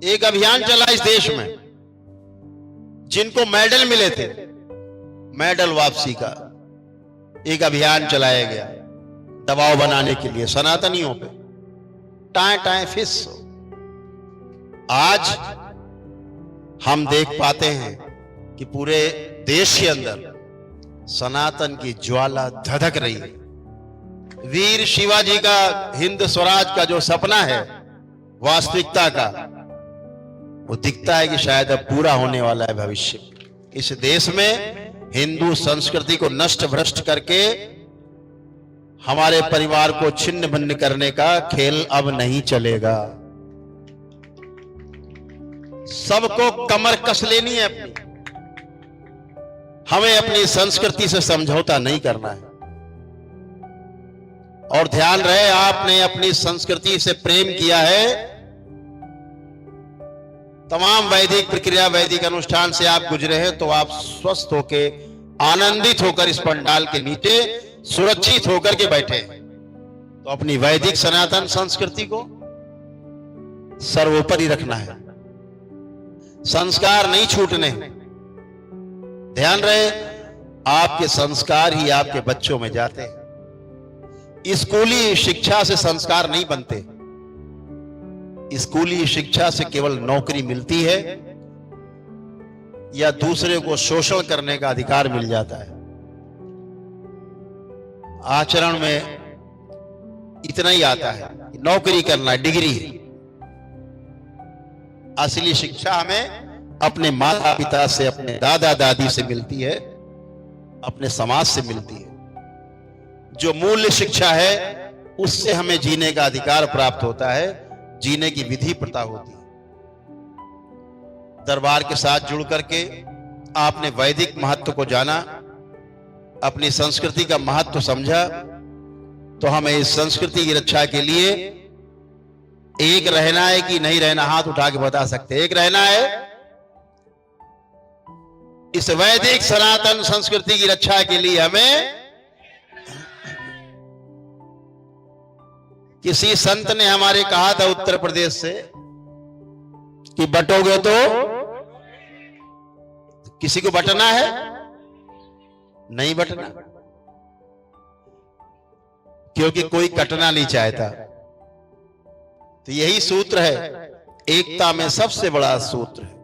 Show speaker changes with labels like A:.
A: एक अभियान चला इस देश में, जिनको मेडल मिले थे, मेडल वापसी का एक अभियान चलाया गया दबाव बनाने के लिए सनातनियों पे, टाए टाए फिस। आज हम देख पाते हैं कि पूरे देश के अंदर सनातन की ज्वाला धधक रही है। वीर शिवाजी का हिंद स्वराज का जो सपना है वास्तविकता का, वो दिखता है कि शायद अब पूरा होने वाला है भविष्य। इस देश में हिंदू संस्कृति को नष्ट भ्रष्ट करके हमारे परिवार को छिन्न भिन्न करने का खेल अब नहीं चलेगा। सबको कमर कस लेनी है अपनी, हमें अपनी संस्कृति से समझौता नहीं करना है। और ध्यान रहे, आपने अपनी संस्कृति से प्रेम किया है, तमाम वैदिक प्रक्रिया वैदिक अनुष्ठान से आप गुजरे हैं, तो आप स्वस्थ होके आनंदित होकर इस पंडाल के नीचे सुरक्षित होकर के बैठे। तो अपनी वैदिक सनातन संस्कृति को सर्वोपरि रखना है, संस्कार नहीं छूटने। ध्यान रहे, आपके संस्कार ही आपके बच्चों में जाते हैं। स्कूली शिक्षा से संस्कार नहीं बनते, स्कूली शिक्षा से केवल नौकरी मिलती है या दूसरे को शोषण करने का अधिकार मिल जाता है। आचरण में इतना ही आता है, नौकरी करना, डिग्री। असली शिक्षा हमें अपने माता पिता से, अपने दादा दादी से मिलती है, अपने समाज से मिलती है। जो मूल्य शिक्षा है उससे हमें जीने का अधिकार प्राप्त होता है, जीने की विधि प्रथा होती है। दरबार के साथ जुड़ करके आपने वैदिक महत्व को जाना, अपनी संस्कृति का महत्व समझा, तो हमें इस संस्कृति की रक्षा के लिए एक रहना है कि नहीं रहना, हाथ उठा के बता सकते। एक रहना है, इस वैदिक सनातन संस्कृति की रक्षा के लिए हमें, किसी संत ने हमारे कहा था उत्तर प्रदेश से कि बटोगे तो किसी को बटना है, नहीं बटना, क्योंकि कोई कटना नहीं चाहता। तो यही सूत्र है, एकता में सबसे बड़ा सूत्र है।